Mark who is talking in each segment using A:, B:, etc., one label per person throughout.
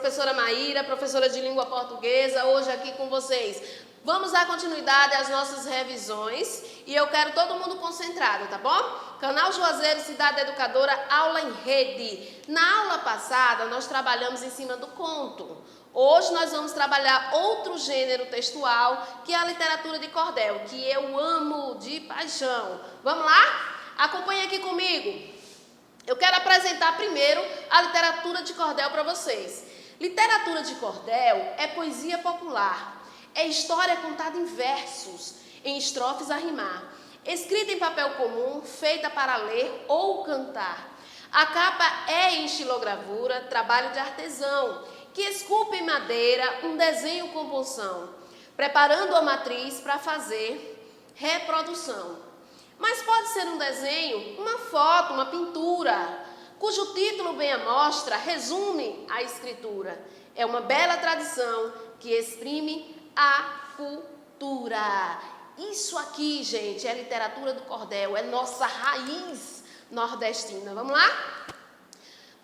A: professora Maíra, professora de língua portuguesa, hoje aqui com vocês. Vamos dar continuidade às nossas revisões e eu quero todo mundo concentrado, tá bom? Canal Juazeiro, Cidade Educadora, aula em rede. Na aula passada, nós trabalhamos em cima do conto. Hoje nós vamos trabalhar outro gênero textual, que é a literatura de cordel, que eu amo de paixão. Vamos lá? Acompanhe aqui comigo. Eu quero apresentar primeiro a literatura de cordel para vocês. Literatura de cordel é poesia popular, é história contada em versos, em estrofes a rimar, escrita em papel comum, feita para ler ou cantar. A capa é em estilogravura, trabalho de artesão, que esculpe em madeira um desenho com punção, preparando a matriz para fazer reprodução. Mas pode ser um desenho, uma foto, uma pintura, cujo título bem à mostra resume a escritura. É uma bela tradição que exprime a cultura. Isso aqui, gente, é literatura do cordel, é nossa raiz nordestina. Vamos lá?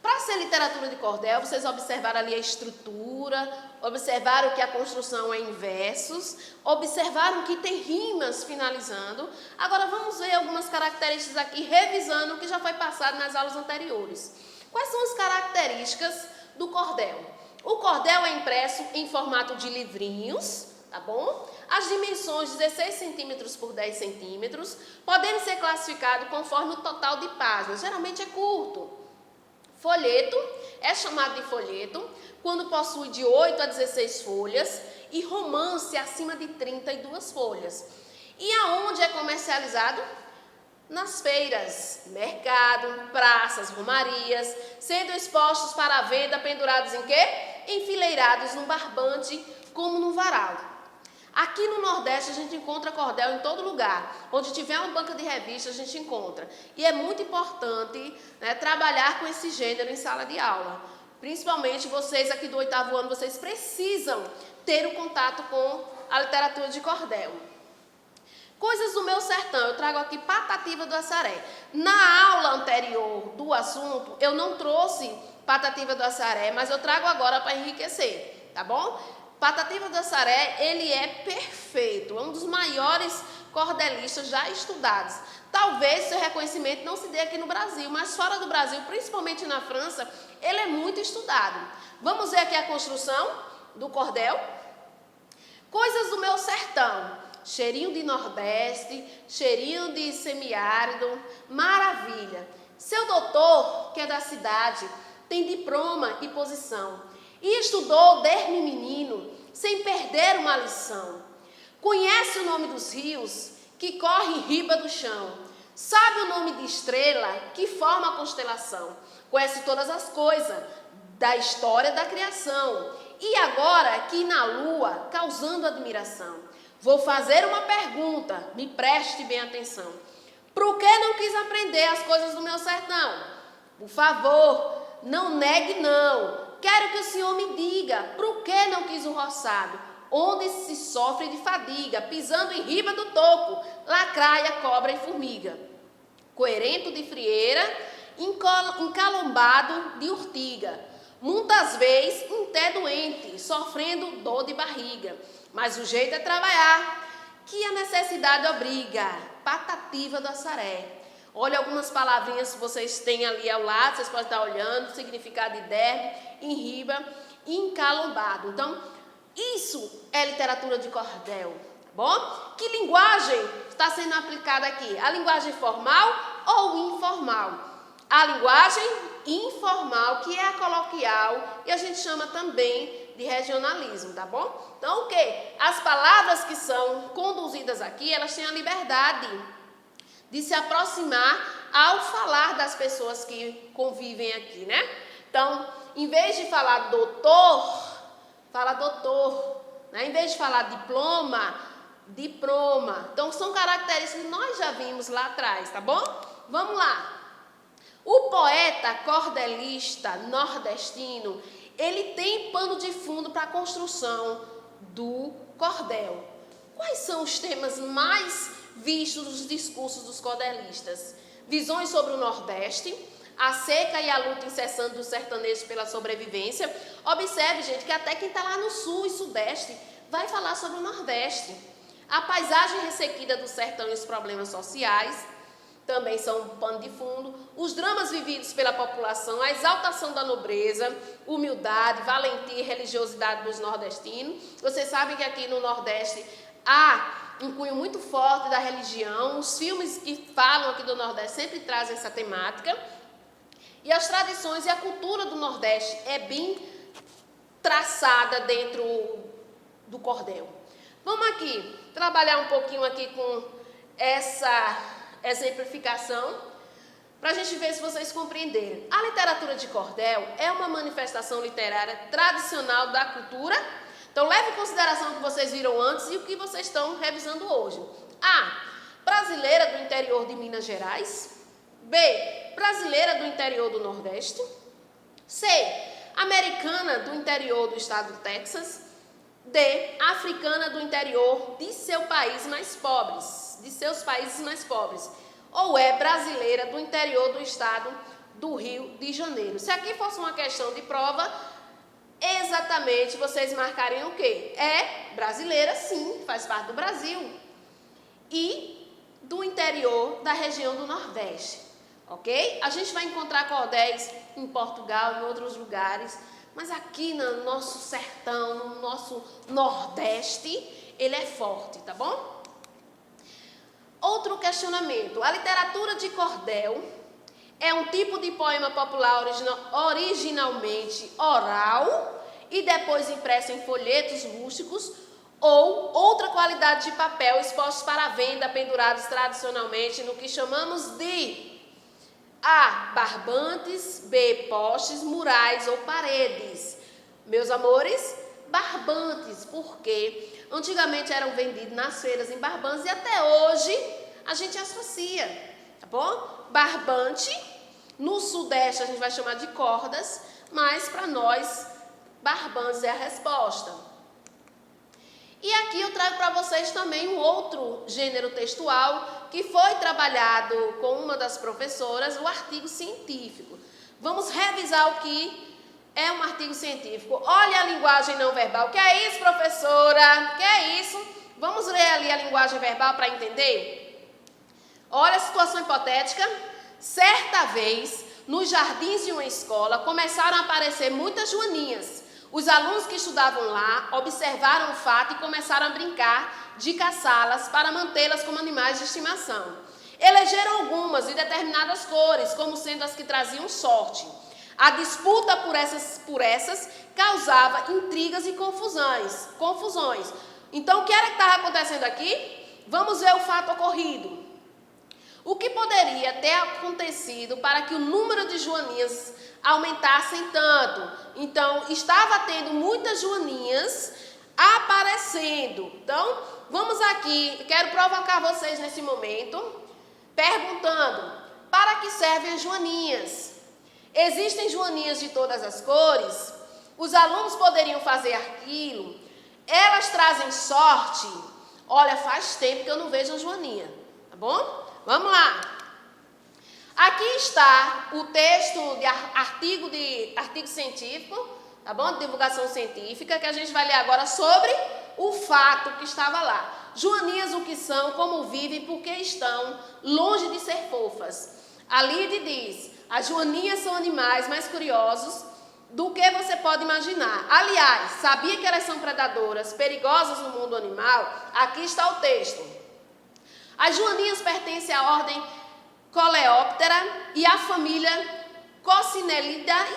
A: Para ser literatura de cordel, vocês observaram ali a estrutura, observaram que a construção é em versos, observaram que tem rimas finalizando. Agora vamos ver algumas características aqui, revisando o que já foi passado nas aulas anteriores. Quais são as características do cordel? O cordel é impresso em formato de livrinhos, tá bom? As dimensões 16 centímetros por 10 centímetros, podem ser classificados conforme o total de páginas, geralmente é curto. Folheto é chamado de folheto quando possui de 8 a 16 folhas e romance acima de 32 folhas. E aonde é comercializado? Nas feiras, mercado, praças, romarias, sendo expostos para a venda pendurados em quê? Enfileirados num barbante como no varal. Aqui no Nordeste a gente encontra cordel em todo lugar. Onde tiver uma banca de revista a gente encontra. E é muito importante, né, trabalhar com esse gênero em sala de aula. Principalmente vocês aqui do 8º ano, vocês precisam ter o contato com a literatura de cordel. Coisas do meu sertão, eu trago aqui Patativa do Assaré. Na aula anterior do assunto, eu não trouxe Patativa do Assaré, mas eu trago agora para enriquecer, tá bom? Patativa do Assaré, ele é perfeito, é um dos maiores cordelistas já estudados. Talvez seu reconhecimento não se dê aqui no Brasil, mas fora do Brasil, principalmente na França, ele é muito estudado. Vamos ver aqui a construção do cordel. Coisas do meu sertão, cheirinho de Nordeste, cheirinho de semiárido, maravilha. Seu doutor, que é da cidade, tem diploma e posição. E estudou desde menino, sem perder uma lição. Conhece o nome dos rios que correm riba do chão. Sabe o nome de estrela que forma a constelação. Conhece todas as coisas da história da criação. E agora aqui na lua, causando admiração. Vou fazer uma pergunta, me preste bem atenção. Por que não quis aprender as coisas do meu sertão? Por favor, não negue não. Quero que o senhor me diga, por que não quis o roçado, onde se sofre de fadiga, pisando em riba do toco, lacraia, cobra e formiga. Coerento de frieira, encalombado de urtiga, muitas vezes até doente, sofrendo dor de barriga. Mas o jeito é trabalhar, que a necessidade obriga. Patativa do Assaré. Olha algumas palavrinhas que vocês têm ali ao lado, vocês podem estar olhando, significado de derme, em riba, encalombado. Então, isso é literatura de cordel, tá bom? Que linguagem está sendo aplicada aqui? A linguagem formal ou informal? A linguagem informal, que é a coloquial, e a gente chama também de regionalismo, tá bom? Então, o quê? As palavras que são conduzidas aqui, elas têm a liberdade de se aproximar ao falar das pessoas que convivem aqui, né? Então, em vez de falar doutor, fala doutor, né? Em vez de falar diploma, diploma. Então, são características que nós já vimos lá atrás, tá bom? Vamos lá. O poeta cordelista nordestino, ele tem pano de fundo para a construção do cordel. Quais são os temas mais vistos nos discursos dos cordelistas? Visões sobre o Nordeste, a seca e a luta incessante dos sertanejos pela sobrevivência. Observe, gente, que até quem está lá no sul e sudeste vai falar sobre o Nordeste. A paisagem ressequida do sertão e os problemas sociais também são um pano de fundo. Os dramas vividos pela população, a exaltação da nobreza, humildade, valentia e religiosidade dos nordestinos. Vocês sabem que aqui no Nordeste há um cunho muito forte da religião. Os filmes que falam aqui do Nordeste sempre trazem essa temática. E as tradições e a cultura do Nordeste é bem traçada dentro do cordel. Vamos aqui trabalhar um pouquinho aqui com essa exemplificação para a gente ver se vocês compreenderem. A literatura de cordel é uma manifestação literária tradicional da cultura. Então leve em consideração o que vocês viram antes e o que vocês estão revisando hoje. A. Brasileira do interior de Minas Gerais. B. Brasileira do interior do Nordeste. C. Americana do interior do estado do Texas. D. Africana do interior de seus países mais pobres. Ou é brasileira do interior do estado do Rio de Janeiro. Se aqui fosse uma questão de prova, exatamente vocês marcariam o quê? É brasileira, sim, faz parte do Brasil. E do interior da região do Nordeste. Ok? A gente vai encontrar cordéis em Portugal, em outros lugares, mas aqui no nosso sertão, no nosso Nordeste, ele é forte, tá bom? Outro questionamento. A literatura de cordel é um tipo de poema popular originalmente oral e depois impresso em folhetos rústicos ou outra qualidade de papel expostos para a venda, pendurados tradicionalmente no que chamamos de A. Barbantes, B. Postes, murais ou paredes. Meus amores, barbantes, porque antigamente eram vendidos nas feiras em barbantes e até hoje a gente associa, tá bom? Barbante, no sudeste a gente vai chamar de cordas, mas para nós, barbantes é a resposta. E aqui eu trago para vocês também um outro gênero textual que foi trabalhado com uma das professoras, o artigo científico. Vamos revisar o que é um artigo científico. Olha a linguagem não verbal. Que é isso, professora? Que é isso? Vamos ler ali a linguagem verbal para entender? Olha a situação hipotética. Certa vez, nos jardins de uma escola, começaram a aparecer muitas joaninhas. Os alunos que estudavam lá observaram o fato e começaram a brincar de caçá-las para mantê-las como animais de estimação. Elegeram algumas de determinadas cores, como sendo as que traziam sorte. A disputa por essas causava intrigas e confusões. Então, o que era que estava acontecendo aqui? Vamos ver o fato ocorrido. O que poderia ter acontecido para que o número de joaninhas aumentassem tanto? Então, estava tendo muitas joaninhas aparecendo. Então, vamos aqui, quero provocar vocês nesse momento, perguntando, para que servem as joaninhas? Existem joaninhas de todas as cores? Os alunos poderiam fazer aquilo? Elas trazem sorte? Olha, faz tempo que eu não vejo a joaninha, tá bom? Vamos lá. Aqui está o texto de artigo científico, tá bom? De divulgação científica, que a gente vai ler agora sobre o fato que estava lá. Joaninhas o que são, como vivem, porque estão longe de ser fofas. A Lide diz, as joaninhas são animais mais curiosos do que você pode imaginar. Aliás, sabia que elas são predadoras, perigosas no mundo animal? Aqui está o texto. As joaninhas pertencem à ordem Coleóptera e à família Coccinellidae,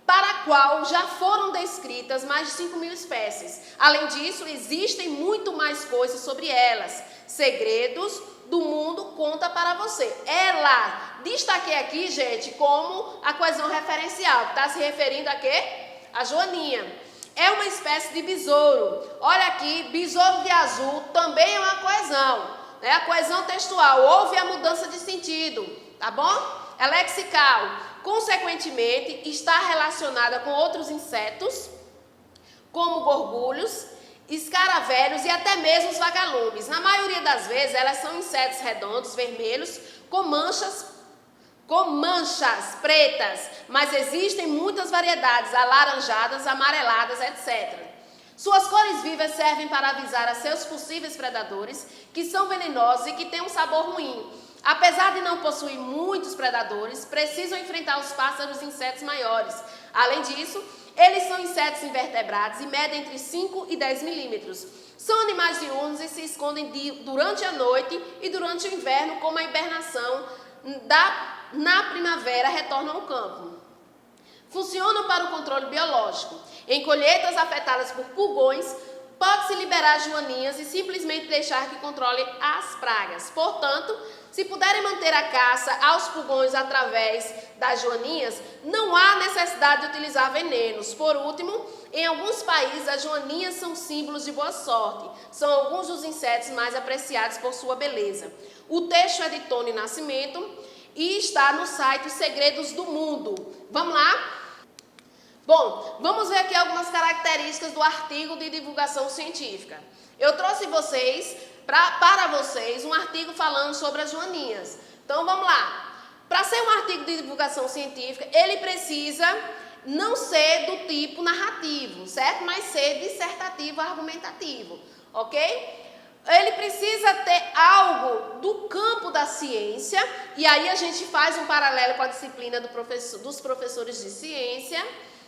A: para a qual já foram descritas mais de 5.000 espécies. Além disso, existem muito mais coisas sobre elas. Segredos do mundo conta para você. Ela, destaquei aqui, gente, como a coesão referencial, que está se referindo a quê? A joaninha. É uma espécie de besouro. Olha aqui, besouro de azul também é uma coesão. Né? A coesão textual, houve a mudança de sentido, tá bom? É lexical. Consequentemente, está relacionada com outros insetos, como gorgulhos, escaravelhos e até mesmo os vagalumes. Na maioria das vezes, elas são insetos redondos, vermelhos, com manchas pretas, mas existem muitas variedades, alaranjadas, amareladas, etc. Suas cores vivas servem para avisar a seus possíveis predadores que são venenosos e que têm um sabor ruim. Apesar de não possuir muitos predadores, precisam enfrentar os pássaros e insetos maiores. Além disso, eles são insetos invertebrados e medem entre 5 e 10 milímetros. São animais diurnos e se escondem durante a noite e durante o inverno, como a hibernação na primavera, retornam ao campo. Funcionam para o controle biológico. Em colheitas afetadas por pulgões, pode-se liberar joaninhas e simplesmente deixar que controle as pragas. Portanto, se puderem manter a caça aos pulgões através das joaninhas, não há necessidade de utilizar venenos. Por último, em alguns países, as joaninhas são símbolos de boa sorte. São alguns dos insetos mais apreciados por sua beleza. O texto é de Tony Nascimento e está no site Os Segredos do Mundo. Vamos lá? Bom, vamos ver aqui algumas características do artigo de divulgação científica. Eu trouxe para vocês um artigo falando sobre as joaninhas. Então vamos lá. Para ser um artigo de divulgação científica, ele precisa não ser do tipo narrativo, certo? Mas ser dissertativo, argumentativo, ok? Ele precisa ter algo do campo da ciência, e aí a gente faz um paralelo com a disciplina dos professores de ciência,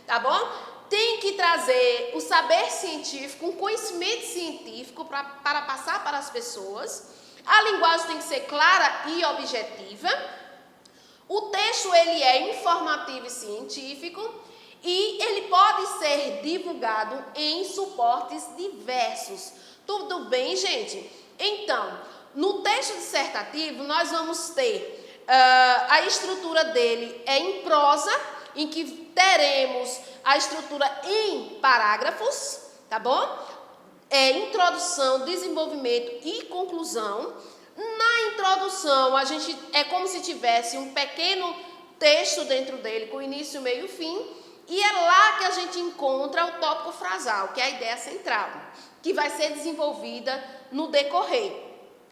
A: tá bom? Tem que trazer o saber científico, um conhecimento científico para passar para as pessoas. A linguagem tem que ser clara e objetiva. O texto ele é informativo e científico e ele pode ser divulgado em suportes diversos. Tudo bem, gente? Então, no texto dissertativo nós vamos ter a estrutura dele é em prosa, em que teremos a estrutura em parágrafos, tá bom? Introdução, desenvolvimento e conclusão. Na introdução, a gente é como se tivesse um pequeno texto dentro dele, com início, meio e fim, e é lá que a gente encontra o tópico frasal, que é a ideia central, que vai ser desenvolvida no decorrer.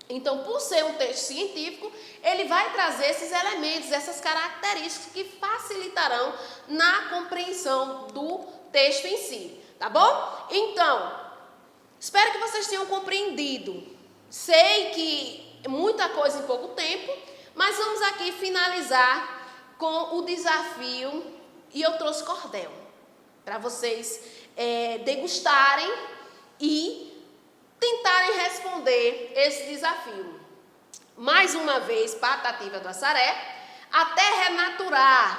A: Então, por ser um texto científico, ele vai trazer esses elementos, essas características que facilitarão na compreensão do texto em si, tá bom? Então, espero que vocês tenham compreendido. Sei que é muita coisa em pouco tempo, mas vamos aqui finalizar com o desafio, e eu trouxe cordel, para vocês degustarem e tentarem responder esse desafio. Mais uma vez, Patativa do Assaré, a terra é natural.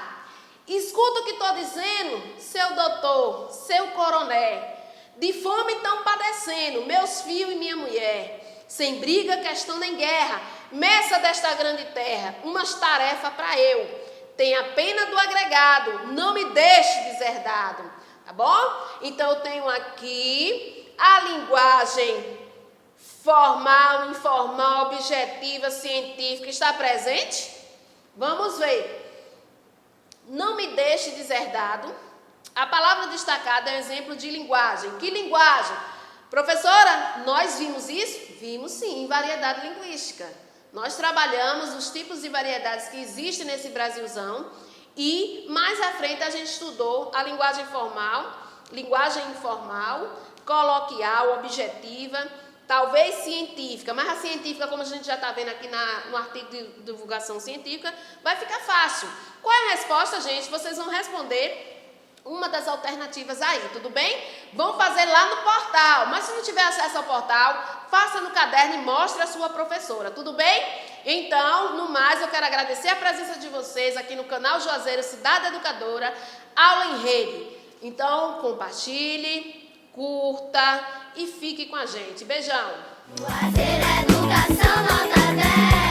A: Escuta o que estou dizendo, seu doutor, seu coroné. De fome estão padecendo, meus filhos e minha mulher. Sem briga, questão nem guerra. Meça desta grande terra, umas tarefas para eu. Tenha pena do agregado, não me deixe deserdado. Tá bom? Então, eu tenho aqui a linguagem formal, informal, objetiva, científica. Está presente? Vamos ver. Não me deixe deserdado. A palavra destacada é um exemplo de linguagem. Que linguagem? Professora, nós vimos isso? Vimos sim, em variedade linguística. Nós trabalhamos os tipos de variedades que existem nesse Brasilzão e mais à frente a gente estudou a linguagem formal, linguagem informal, coloquial, objetiva, talvez científica, mas a científica, como a gente já está vendo aqui no artigo de divulgação científica, vai ficar fácil. Qual é a resposta, gente? Vocês vão responder uma das alternativas aí, tudo bem? Vão fazer lá no portal, mas se não tiver acesso ao portal, faça no caderno e mostre a sua professora, tudo bem? Então, no mais, eu quero agradecer a presença de vocês aqui no canal Juazeiro Cidade Educadora, aula em rede. Então, compartilhe, curta e fique com a gente. Beijão! Juazeiro Educação Nota 10.